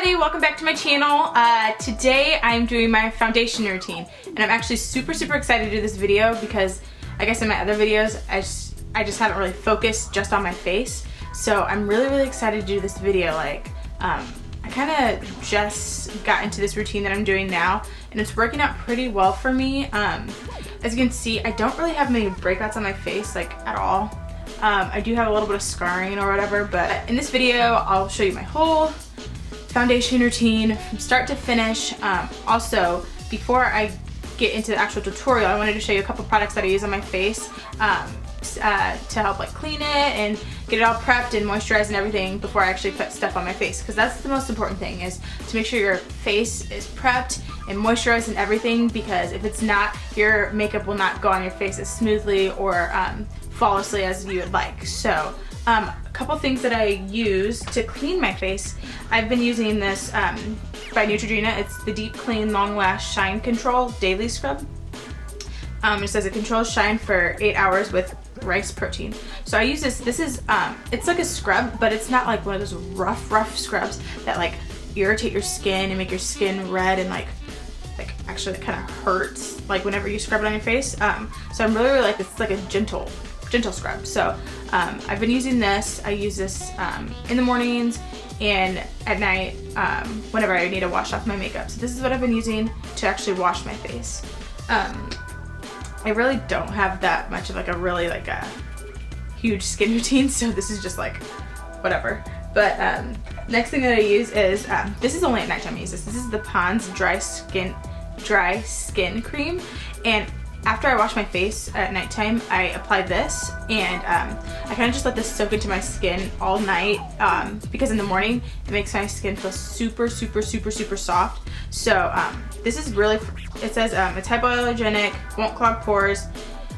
everybody, welcome back to my channel. Today I'm doing my foundation routine and I'm actually super excited to do this video because I guess in my other videos I just haven't really focused just on my face. So I'm really excited to do this video. Like I kind of just got into this routine that I'm doing now and it's working out pretty well for me. As you can see, I don't really have many breakouts on my face, like at all. I do have a little bit of scarring or whatever, but in this video I'll show you my whole foundation routine from start to finish. Also, before I get into the actual tutorial, I wanted to show you a couple products that I use on my face to help like clean it and get it all prepped and moisturized and everything before I actually put stuff on my face, because that's the most important thing, is to make sure your face is prepped and moisturized and everything, because if it's not, your makeup will not go on your face as smoothly or flawlessly as you would like. So a couple things that I use to clean my face. I've been using this by Neutrogena. It's the Deep Clean Long Lash Shine Control Daily Scrub. It says it controls shine for 8 hours with rice protein. So I use this. This is it's like a scrub, but it's not like one of those rough scrubs that like irritate your skin and make your skin red and like actually it kind of hurts like whenever you scrub it on your face. So I'm really like, it's like a gentle scrub. So I've been using this. I use this in the mornings and at night whenever I need to wash off my makeup. So this is what I've been using to actually wash my face. I really don't have that much of like a really like a huge skin routine, so this is just like whatever. But next thing that I use is this is only at nighttime I use this. This is the Pond's dry skin cream, and after I wash my face at nighttime, I apply this, and I kind of just let this soak into my skin all night because in the morning it makes my skin feel super soft. So this is really, it says it's hypoallergenic, won't clog pores,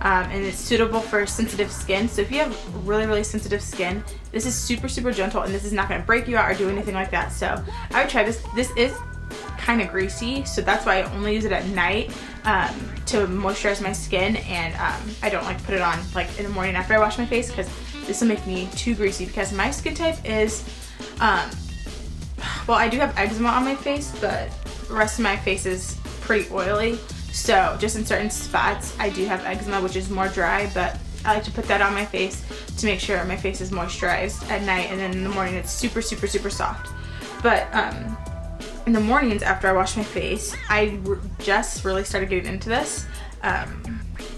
and it's suitable for sensitive skin. So if you have really sensitive skin, this is super gentle, and this is not going to break you out or do anything like that. So I would try this. This is kind of greasy, so that's why I only use it at night to moisturize my skin, and I don't like put it on like in the morning after I wash my face, because this will make me too greasy, because my skin type is well, I do have eczema on my face, but the rest of my face is pretty oily. So just in certain spots I do have eczema, which is more dry, but I like to put that on my face to make sure my face is moisturized at night, and then in the morning it's super soft. But in the mornings after I wash my face, I just really started getting into this,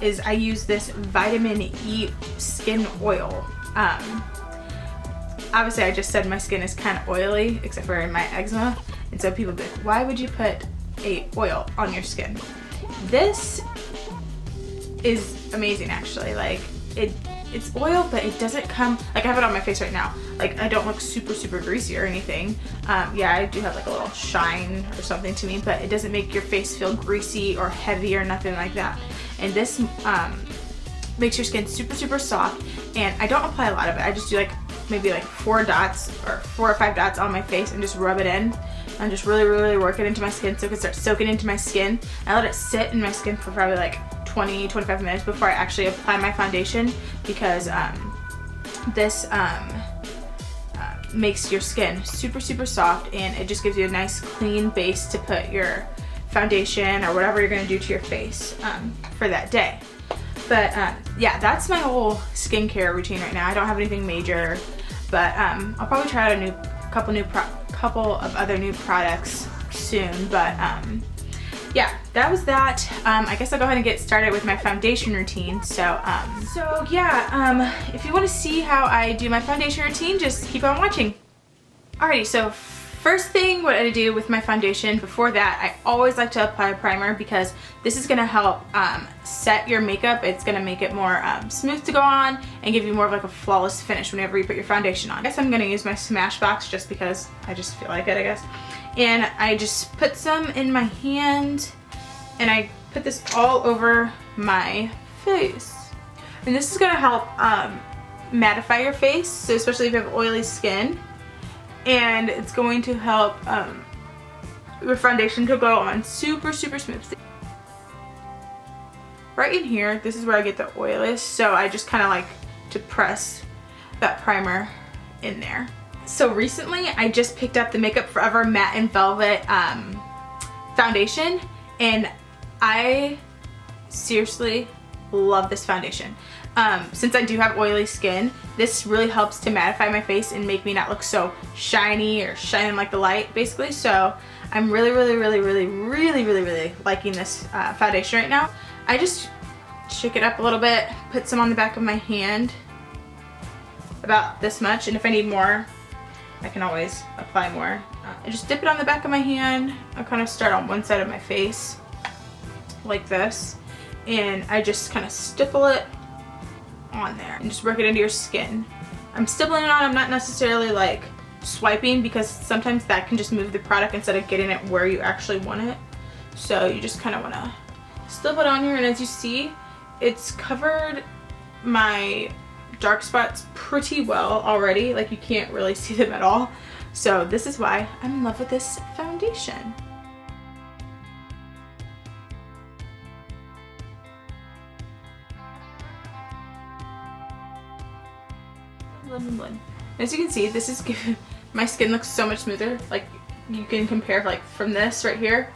is I use this vitamin E skin oil. Obviously I just said my skin is kind of oily, except for my eczema, and so people be like, why would you put a oil on your skin? This is amazing actually. Like it's oil, but it doesn't come, like I have it on my face right now. Like I don't look super greasy or anything. Yeah, I do have like a little shine or something to me, but it doesn't make your face feel greasy or heavy or nothing like that. And this makes your skin super soft, and I don't apply a lot of it. I just do like maybe like 4 dots or 4 or 5 dots on my face and just rub it in and just really work it into my skin so it can start soaking into my skin. I let it sit in my skin for probably like 20-25 minutes before I actually apply my foundation, because this makes your skin super soft, and it just gives you a nice clean base to put your foundation or whatever you're going to do to your face for that day. But yeah, that's my whole skincare routine right now. I don't have anything major, but I'll probably try out a couple of other new products soon. But yeah, that was that. I guess I'll go ahead and get started with my foundation routine. So yeah, if you want to see how I do my foundation routine, just keep on watching. Alrighty, so first thing what I do with my foundation, before that, I always like to apply a primer, because this is going to help set your makeup. It's going to make it more smooth to go on and give you more of like a flawless finish whenever you put your foundation on. I guess I'm going to use my Smashbox just because I just feel like it, I guess. And I just put some in my hand, and I put this all over my face. And this is going to help mattify your face, so especially if you have oily skin. And it's going to help your foundation to go on super smooth. Right in here, this is where I get the oiliest, so I just kind of like to press that primer in there. So recently I just picked up the Makeup Forever Matte and Velvet foundation, and I seriously love this foundation. Since I do have oily skin, this really helps to mattify my face and make me not look so shiny or shining like the light, basically. So I'm really liking this foundation right now. I just shake it up a little bit, put some on the back of my hand, about this much, and if I need more, I can always apply more. I just dip it on the back of my hand. I kind of start on one side of my face, like this, and I just kind of stipple it on there and just work it into your skin. I'm stippling it on, I'm not necessarily like swiping, because sometimes that can just move the product instead of getting it where you actually want it. So you just kind of want to stipple it on here, and as you see, it's covered my dark spots pretty well already. Like, you can't really see them at all. So this is why I'm in love with this foundation. As you can see, this is good. My skin looks so much smoother. Like, you can compare like from this right here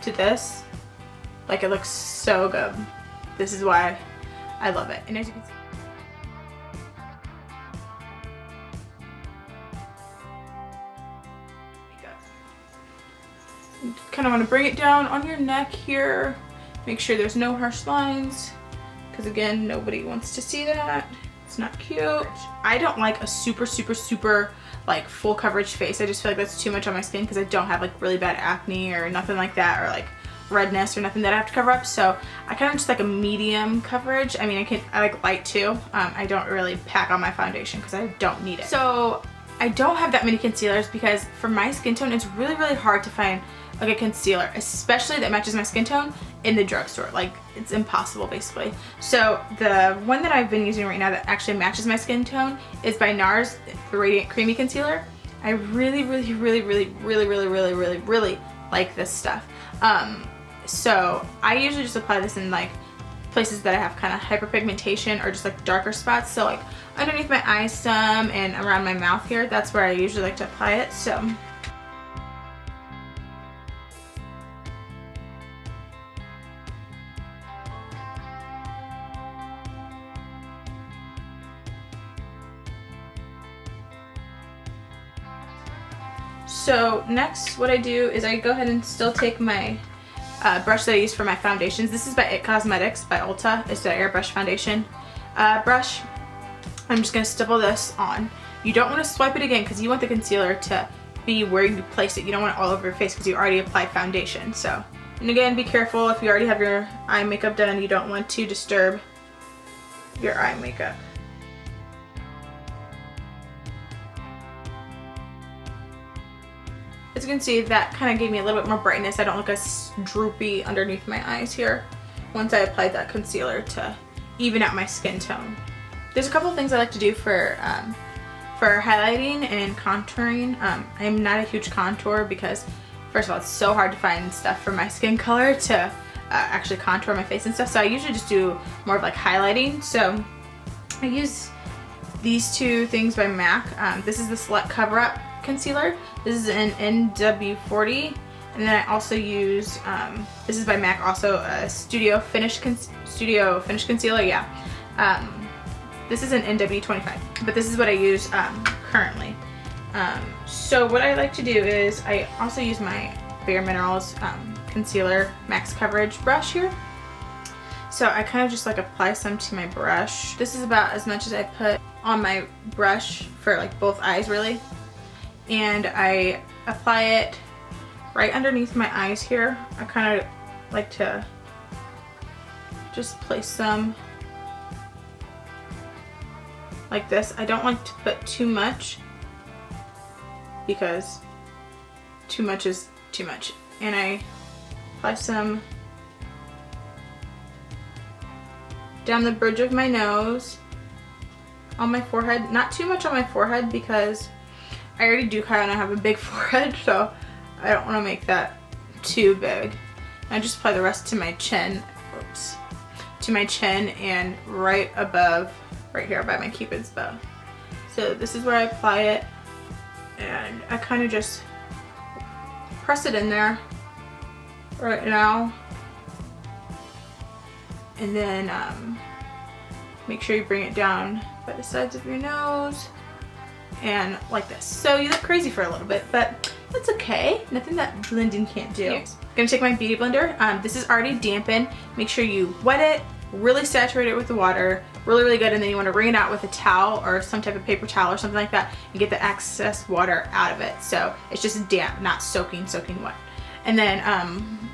to this. Like, it looks so good. This is why I love it. And as you can see, you kind of want to bring it down on your neck here. Make sure there's no harsh lines, because again, nobody wants to see that. It's not cute. I don't like a super like full coverage face. I just feel like that's too much on my skin, because I don't have like really bad acne or nothing like that, or like redness or nothing that I have to cover up. So I kind of just like a medium coverage. I mean, I like light too. I don't really pack on my foundation because I don't need it. So I don't have that many concealers, because for my skin tone, it's really hard to find like a concealer, especially that matches my skin tone, in the drugstore. Like, it's impossible basically. So the one that I've been using right now that actually matches my skin tone is by NARS, the Radiant Creamy Concealer. I really like this stuff. So I usually just apply this in like places that I have kind of hyperpigmentation or just like darker spots. So like underneath my eyes some, and around my mouth here, that's where I usually like to apply it. So next, what I do is I go ahead and still take my brush that I use for my foundations. This is by It Cosmetics by Ulta. It's the airbrush foundation brush. I'm just going to stipple this on. You don't want to swipe it again, because you want the concealer to be where you place it. You don't want it all over your face, because you already applied foundation. So, and again, be careful if you already have your eye makeup done. You don't want to disturb your eye makeup. As you can see, that kind of gave me a little bit more brightness. I don't look as droopy underneath my eyes here once I applied that concealer to even out my skin tone. There's a couple of things I like to do for highlighting and contouring. I'm not a huge contour, because first of all, it's so hard to find stuff for my skin color to actually contour my face and stuff. So I usually just do more of like highlighting. So I use these two things by MAC. This is the Select Cover Up Concealer. This is an NW40, and then I also use this is by MAC, also a Studio Finish Concealer. Yeah, this is an NW25, but this is what I use currently. So what I like to do is I also use my Bare Minerals concealer max coverage brush here. So I kind of just like apply some to my brush. This is about as much as I put on my brush for like both eyes, really. And I apply it right underneath my eyes here. I kind of like to just place some like this. I don't like to put too much, because too much is too much. And I apply some down the bridge of my nose, on my forehead. Not too much on my forehead, because I already do kind of have a big forehead, so I don't want to make that too big. I just apply the rest to my chin, oops, to my chin and right above, right here by my cupid's bow. So this is where I apply it, And I kind of just press it in there right now. And then make sure you bring it down by the sides of your nose and like this. So you look crazy for a little bit, but that's okay. Nothing that blending can't do. I'm gonna take my beauty blender. This is already dampened. Make sure you wet it, really saturate it with the water, really good, and then you want to wring it out with a towel or some type of paper towel or something like that and get the excess water out of it. So it's just damp, not soaking wet. And then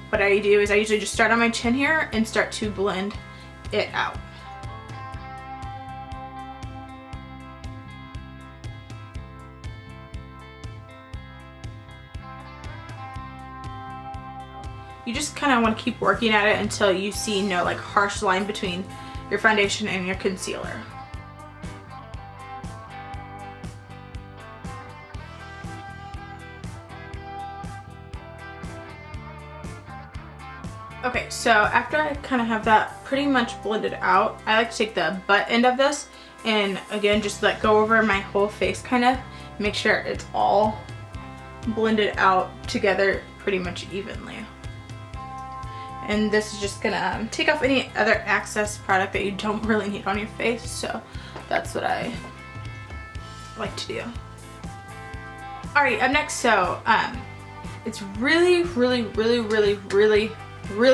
what I do is I usually just start on my chin here and start to blend it out. You just kind of want to keep working at it until you see no like harsh line between your foundation and your concealer. Okay, so after I kind of have that pretty much blended out, I like to take the butt end of this and again just like go over my whole face, kind of make sure it's all blended out together pretty much evenly. And this is just gonna take off any other excess product that you don't really need on your face. So that's what I like to do. Alright, up next, so it's really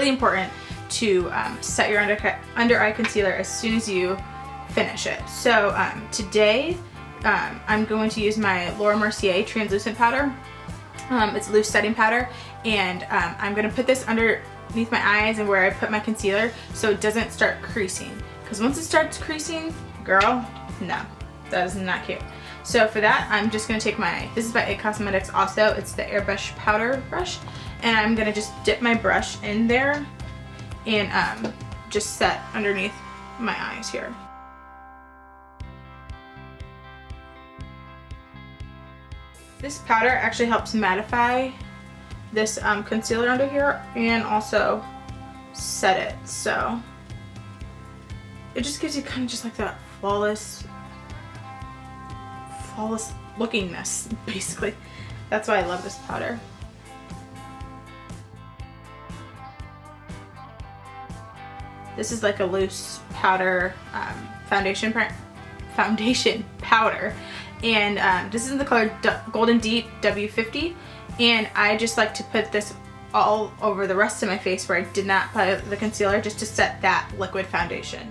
important to set your under eye concealer as soon as you finish it. So today I'm going to use my Mercier translucent powder. It's a loose setting powder, and I'm gonna put this underneath my eyes and where I put my concealer so it doesn't start creasing. Because once it starts creasing, girl, no, that is not cute. So for that, I'm just gonna take this is by IT Cosmetics also, it's the Airbrush powder brush, and I'm gonna just dip my brush in there and just set underneath my eyes here. This powder actually helps mattify this concealer under here and also set it, so it just gives you kind of just like that flawless lookingness, basically. That's why I love this powder. This is like a loose powder foundation powder, and this is in the color Golden Deep W50, and I just like to put this all over the rest of my face where I did not apply the concealer, just to set that liquid foundation.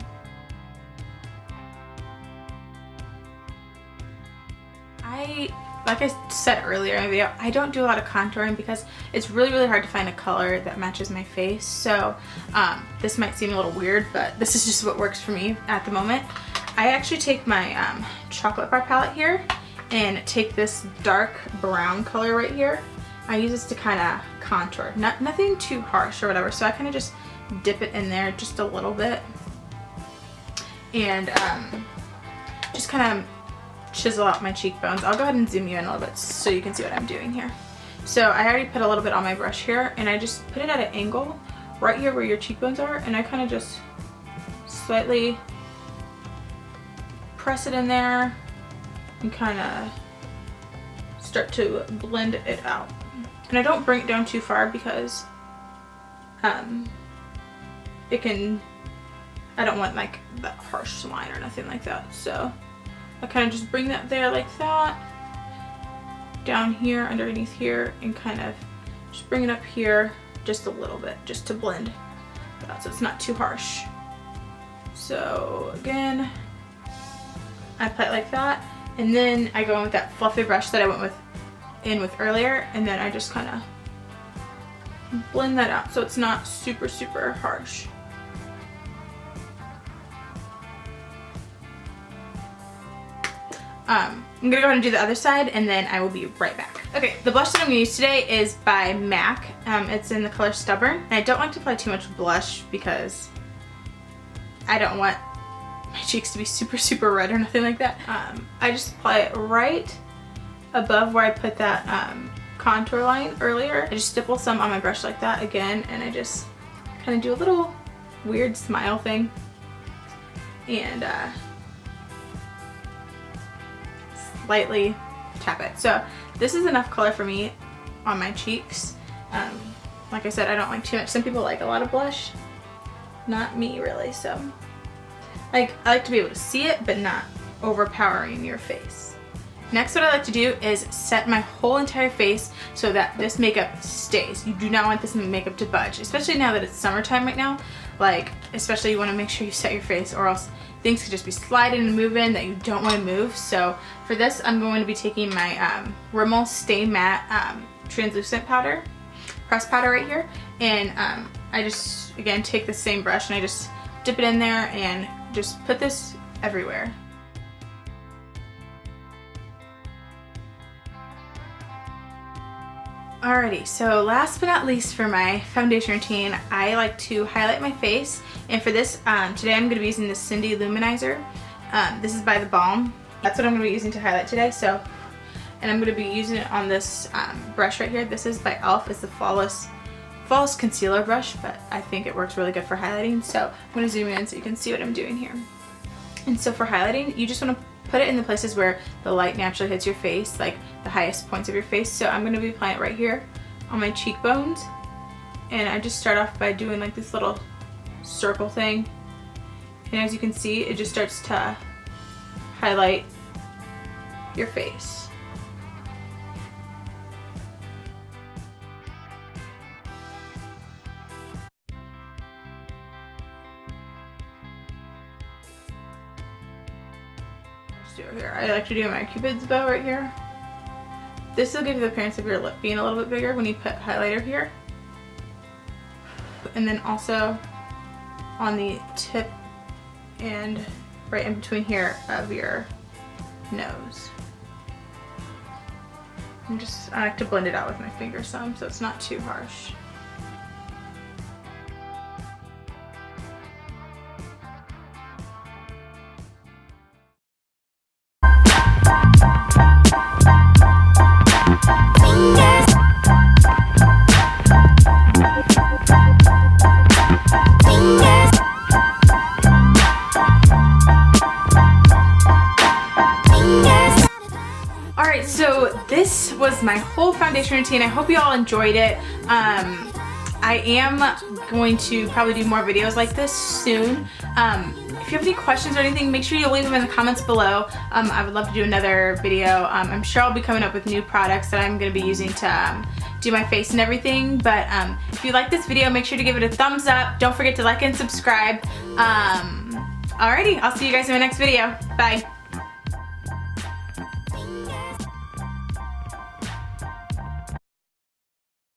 Like I said earlier in the video, I don't do a lot of contouring because it's really hard to find a color that matches my face. So this might seem a little weird, but this is just what works for me at the moment. I actually take my chocolate bar palette here and take this dark brown color right here. I use this to kind of contour, nothing too harsh or whatever. So I kind of just dip it in there just a little bit and just kind of chisel out my cheekbones. I'll go ahead and zoom you in a little bit so you can see what I'm doing here. So I already put a little bit on my brush here, and I just put it at an angle right here where your cheekbones are, and I kind of just slightly press it in there and kind of start to blend it out. And I don't bring it down too far because it can, I don't want like that harsh line or nothing like that. So I kind of just bring that there like that, down here, underneath here, and kind of just bring it up here just a little bit, just to blend it out so it's not too harsh. So again, I apply it like that, and then I go in with that fluffy brush that I went in with earlier, and then I just kind of blend that out so it's not super harsh. I'm gonna go ahead and do the other side, and then I will be right back. Okay, the blush that I'm gonna use today is by MAC. It's in the color Stubborn, and I don't like to apply too much blush because I don't want my cheeks to be super red or nothing like that. I just apply it right above where I put that contour line earlier. I just stipple some on my brush like that again, and I just kind of do a little weird smile thing, and lightly tap it. So this is enough color for me on my cheeks. Like I said, I don't like too much. Some people like a lot of blush. Not me really, so. Like, I like to be able to see it, but not overpowering your face. Next, what I like to do is set my whole entire face so that this makeup stays. You do not want this makeup to budge, especially now that it's summertime right now. Like, especially you want to make sure you set your face, or else things could just be sliding and moving that you don't want to move. So for this, I'm going to be taking my Rimmel Stay Matte translucent powder, pressed powder right here, and I just, again, take the same brush and I just dip it in there and just put this everywhere. Alrighty, so last but not least for my foundation routine, I like to highlight my face. And for this, today I'm going to be using the Cindy-Loumanizer. This is by the Balm. That's what I'm going to be using to highlight today. So, and I'm going to be using it on this brush right here. This is by e.l.f. It's the Flawless Concealer brush, but I think it works really good for highlighting. So I'm going to zoom in so you can see what I'm doing here. And so for highlighting, you just want to put it in the places where the light naturally hits your face, like the highest points of your face. So I'm going to be applying it right here on my cheekbones. And I just start off by doing like this little circle thing. And as you can see, it just starts to highlight your face. Do it here. I like to do my Cupid's bow right here. This will give you the appearance of your lip being a little bit bigger when you put highlighter here. And then also on the tip and right in between here of your nose. I like to blend it out with my finger some so it's not too harsh. Alright, so this was my whole foundation routine. I hope you all enjoyed it. I am going to probably do more videos like this soon. If you have any questions or anything, make sure you leave them in the comments below. I would love to do another video. I'm sure I'll be coming up with new products that I'm going to be using to do my face and everything. But if you like this video, make sure to give it a thumbs up. Don't forget to like and subscribe. Alrighty, I'll see you guys in my next video. Bye.